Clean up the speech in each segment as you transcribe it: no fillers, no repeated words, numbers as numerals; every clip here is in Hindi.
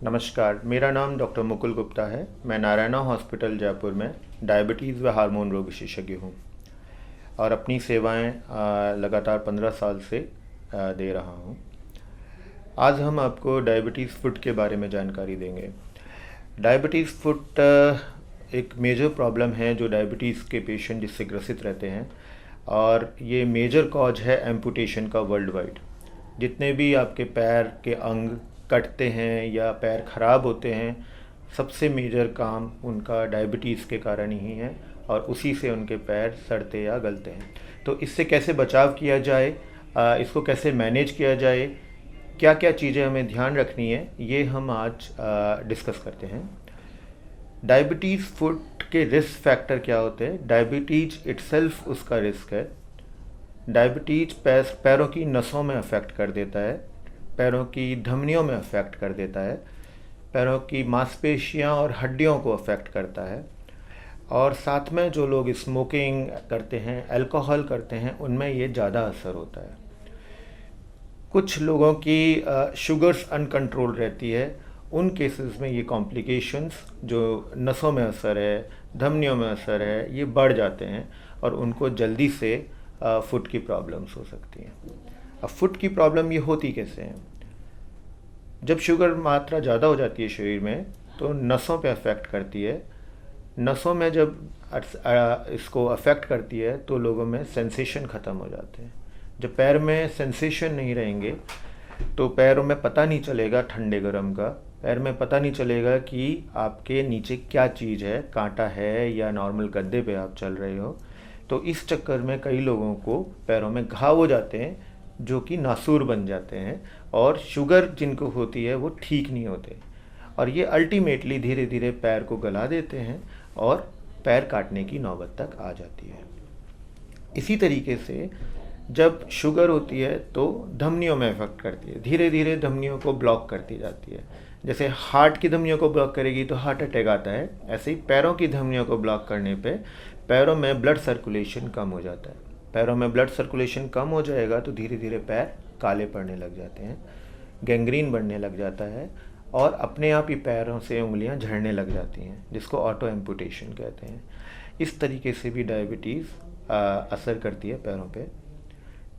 नमस्कार, मेरा नाम डॉक्टर मुकुल गुप्ता है। मैं नारायणा हॉस्पिटल जयपुर में डायबिटीज़ व हार्मोन रोग विशेषज्ञ हूँ और अपनी सेवाएं लगातार 15 साल से दे रहा हूँ। आज हम आपको डायबिटीज़ फुट के बारे में जानकारी देंगे। डायबिटीज़ फुट एक मेजर प्रॉब्लम है जो डायबिटीज़ के पेशेंट जिससे ग्रसित रहते हैं, और ये मेजर कॉज है एम्पुटेशन का वर्ल्ड वाइड। जितने भी आपके पैर के अंग कटते हैं या पैर खराब होते हैं, सबसे मेजर काम उनका डायबिटीज़ के कारण ही है और उसी से उनके पैर सड़ते या गलते हैं। तो इससे कैसे बचाव किया जाए, इसको कैसे मैनेज किया जाए, क्या क्या चीज़ें हमें ध्यान रखनी है, ये हम आज डिस्कस करते हैं। डायबिटीज़ फुट के रिस्क फैक्टर क्या होते हैं? डायबिटीज इटसेल्फ उसका रिस्क है। डायबिटीज पैरों की नसों में अफेक्ट कर देता है, पैरों की धमनियों में अफेक्ट कर देता है, पैरों की मांसपेशियां और हड्डियों को अफेक्ट करता है। और साथ में जो लोग स्मोकिंग करते हैं, अल्कोहल करते हैं, उनमें ये ज़्यादा असर होता है। कुछ लोगों की शुगर्स अनकंट्रोल रहती है, उन केसेस में ये कॉम्प्लिकेशंस जो नसों में असर है, धमनियों में असर है, ये बढ़ जाते हैं और उनको जल्दी से फुट की प्रॉब्लम्स हो सकती हैं। अब फुट की प्रॉब्लम ये होती कैसे है? जब शुगर मात्रा ज़्यादा हो जाती है शरीर में तो नसों पे अफेक्ट करती है। नसों में जब इसको अफेक्ट करती है तो लोगों में सेंसेशन ख़त्म हो जाते हैं। जब पैर में सेंसेशन नहीं रहेंगे तो पैरों में पता नहीं चलेगा ठंडे गर्म का, पैर में पता नहीं चलेगा कि आपके नीचे क्या चीज़ है, कांटा है या नॉर्मल गद्दे पे आप चल रहे हो। तो इस चक्कर में कई लोगों को पैरों में घाव हो जाते हैं जो कि नासूर बन जाते हैं, और शुगर जिनको होती है वो ठीक नहीं होते, और ये अल्टीमेटली धीरे धीरे पैर को गला देते हैं और पैर काटने की नौबत तक आ जाती है। इसी तरीके से जब शुगर होती है तो धमनियों में इफेक्ट करती है, धीरे धीरे धमनियों को ब्लॉक करती जाती है। जैसे हार्ट की धमनियों को ब्लॉक करेगी तो हार्ट अटैक आता है, ऐसे ही पैरों की धमनियों को ब्लॉक करने पे पैरों में ब्लड सर्कुलेशन कम हो जाता है। पैरों में ब्लड सर्कुलेशन कम हो जाएगा तो धीरे धीरे पैर काले पड़ने लग जाते हैं, गैंग्रीन बढ़ने लग जाता है और अपने आप ही पैरों से उंगलियां झड़ने लग जाती हैं, जिसको ऑटो एम्पुटेशन कहते हैं। इस तरीके से भी डायबिटीज़ असर करती है पैरों पे।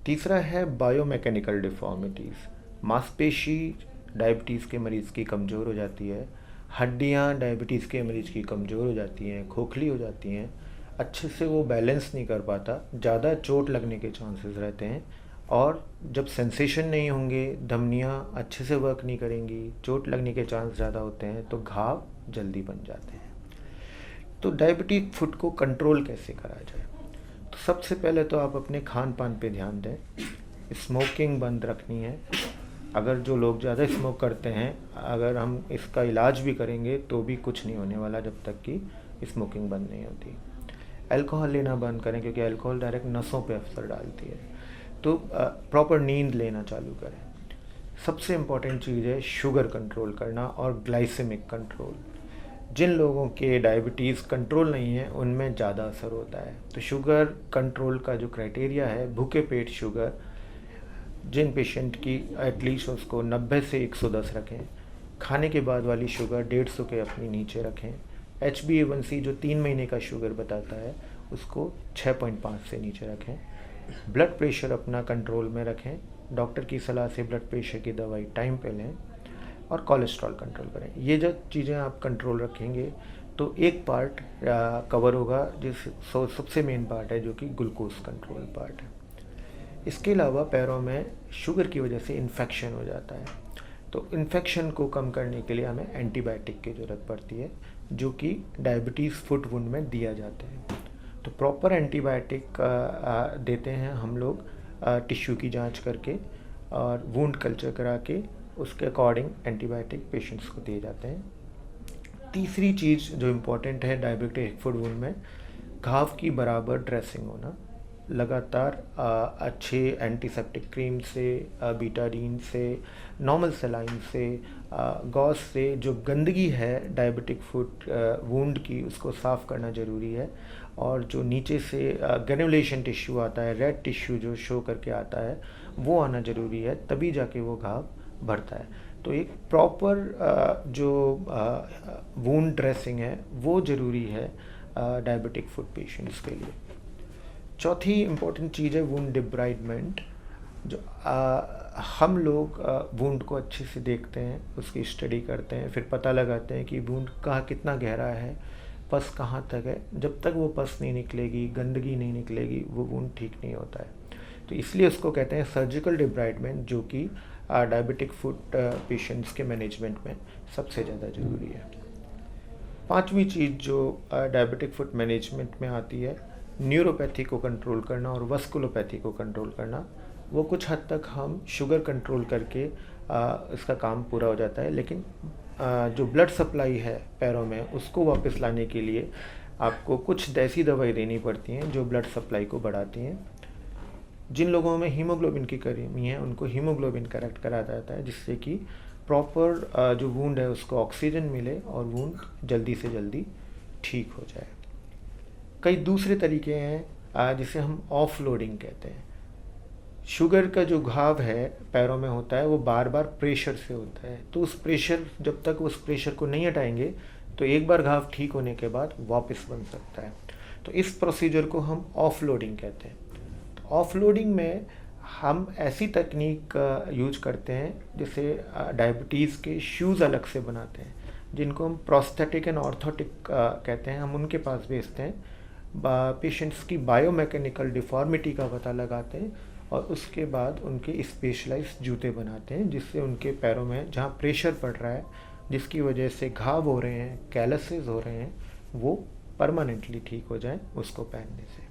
तीसरा है बायोमैकेनिकल डिफॉर्मिटीज़। मांसपेशी डायबिटीज़ के मरीज़ की कमज़ोर हो जाती है, हड्डियाँ डायबिटीज़ के मरीज़ की कमज़ोर हो जाती हैं, खोखली हो जाती हैं, अच्छे से वो बैलेंस नहीं कर पाता, ज़्यादा चोट लगने के चांसेस रहते हैं। और जब सेंसेशन नहीं होंगे, धमनियाँ अच्छे से वर्क नहीं करेंगी, चोट लगने के चांस ज़्यादा होते हैं, तो घाव जल्दी बन जाते हैं। तो डायबिटीज फुट को कंट्रोल कैसे करा जाए? तो सबसे पहले तो आप अपने खान पान पे ध्यान दें। स्मोकिंग बंद रखनी है। अगर जो लोग ज़्यादा स्मोक करते हैं, अगर हम इसका इलाज भी करेंगे तो भी कुछ नहीं होने वाला जब तक कि स्मोकिंग बंद नहीं होती। अल्कोहल लेना बंद करें क्योंकि अल्कोहल डायरेक्ट नसों पे असर डालती है। तो प्रॉपर नींद लेना चालू करें। सबसे इम्पॉर्टेंट चीज़ है शुगर कंट्रोल करना और ग्लाइसेमिक कंट्रोल। जिन लोगों के डायबिटीज़ कंट्रोल नहीं है उनमें ज़्यादा असर होता है। तो शुगर कंट्रोल का जो क्राइटेरिया है, भूखे पेट शुगर, जिन पेशेंट की एटलीस्ट उसको 90 से 110 रखें। खाने के बाद वाली शुगर 150 के अपनी नीचे रखें। HbA1c जो 3 महीने का शुगर बताता है उसको 6.5 से नीचे रखें। ब्लड प्रेशर अपना कंट्रोल में रखें, डॉक्टर की सलाह से ब्लड प्रेशर की दवाई टाइम पे लें, और कोलेस्ट्रॉल कंट्रोल करें। ये जब चीज़ें आप कंट्रोल रखेंगे तो एक पार्ट कवर होगा, सबसे मेन पार्ट है जो कि ग्लूकोज कंट्रोल पार्ट है। इसके अलावा पैरों में शुगर की वजह से इन्फेक्शन हो जाता है, तो इन्फेक्शन को कम करने के लिए हमें एंटीबायोटिक की ज़रूरत पड़ती है जो कि डायबिटीज़ फुट वुंड में दिया जाता है। तो प्रॉपर एंटीबायोटिक देते हैं हम लोग, टिश्यू की जांच करके और वुंड कल्चर करा के उसके अकॉर्डिंग एंटीबायोटिक पेशेंट्स को दिए जाते हैं। तीसरी चीज़ जो इम्पोर्टेंट है डायबिटिक फुट वुंड में, घाव की बराबर ड्रेसिंग होना। लगातार अच्छे एंटीसेप्टिक क्रीम से, बीटाडीन से, नॉर्मल सलाइन से, गॉस से जो गंदगी है डायबिटिक फुट वुंड की, उसको साफ़ करना ज़रूरी है। और जो नीचे से ग्रेनुलेशन टिश्यू आता है, रेड टिश्यू जो शो करके आता है, वो आना ज़रूरी है, तभी जाके वो घाव बढ़ता है। तो एक प्रॉपर जो वूंड ड्रेसिंग है वो ज़रूरी है डायबिटिक फुट पेशेंट्स के लिए। चौथी इम्पोर्टेंट चीज़ है वुंड डिब्राइडमेंट। जो हम लोग वुंड को अच्छे से देखते हैं, उसकी स्टडी करते हैं, फिर पता लगाते हैं कि वुंड कहाँ कितना गहरा है, पस कहाँ तक है। जब तक वो पस नहीं निकलेगी, गंदगी नहीं निकलेगी, वो वुंड ठीक नहीं होता है। तो इसलिए उसको कहते हैं सर्जिकल डिब्राइडमेंट, जो कि डायबिटिक फुट पेशेंट्स के मैनेजमेंट में सबसे ज़्यादा ज़रूरी है। पांचवी चीज़ जो डायबिटिक फुट मैनेजमेंट में आती है, न्यूरोपैथी को कंट्रोल करना और वस्कुलोपैथी को कंट्रोल करना। वो कुछ हद तक हम शुगर कंट्रोल करके इसका काम पूरा हो जाता है, लेकिन जो ब्लड सप्लाई है पैरों में, उसको वापस लाने के लिए आपको कुछ ऐसी दवाई देनी पड़ती हैं जो ब्लड सप्लाई को बढ़ाती हैं। जिन लोगों में हीमोग्लोबिन की कमी है उनको हीमोग्लोबिन करेक्ट करा जाता है, जिससे कि प्रॉपर जो वूंड है उसको ऑक्सीजन मिले और वूंड जल्दी से जल्दी ठीक हो जाए। कई दूसरे तरीके हैं जिसे हम ऑफ लोडिंग कहते हैं। शुगर का जो घाव है पैरों में होता है वो बार बार प्रेशर से होता है, तो उस प्रेशर, जब तक उस प्रेशर को नहीं हटाएंगे तो एक बार घाव ठीक होने के बाद वापस बन सकता है। तो इस प्रोसीजर को हम ऑफ लोडिंग कहते हैं। तो ऑफ लोडिंग में हम ऐसी तकनीक यूज करते हैं, जैसे डायबिटीज़ के शूज़ अलग से बनाते हैं, जिनको हम प्रोस्थेटिक एंड ऑर्थोटिक कहते हैं। हम उनके पास भेजते हैं, पेशेंट्स की बायोमैकेनिकल डिफॉर्मिटी का पता लगाते हैं और उसके बाद उनके स्पेशलाइज्ड जूते बनाते हैं, जिससे उनके पैरों में जहाँ प्रेशर पड़ रहा है, जिसकी वजह से घाव हो रहे हैं, कैलसेस हो रहे हैं, वो परमानेंटली ठीक हो जाए उसको पहनने से।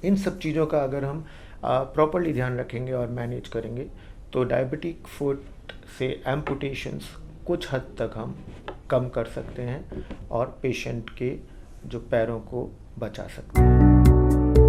इन सब चीज़ों का अगर हम प्रॉपर्ली ध्यान रखेंगे और मैनेज करेंगे तो डायबिटिक फुट से एम्पुटेशंस कुछ हद तक हम कम कर सकते हैं और पेशेंट के जो पैरों को बचा सकते हैं।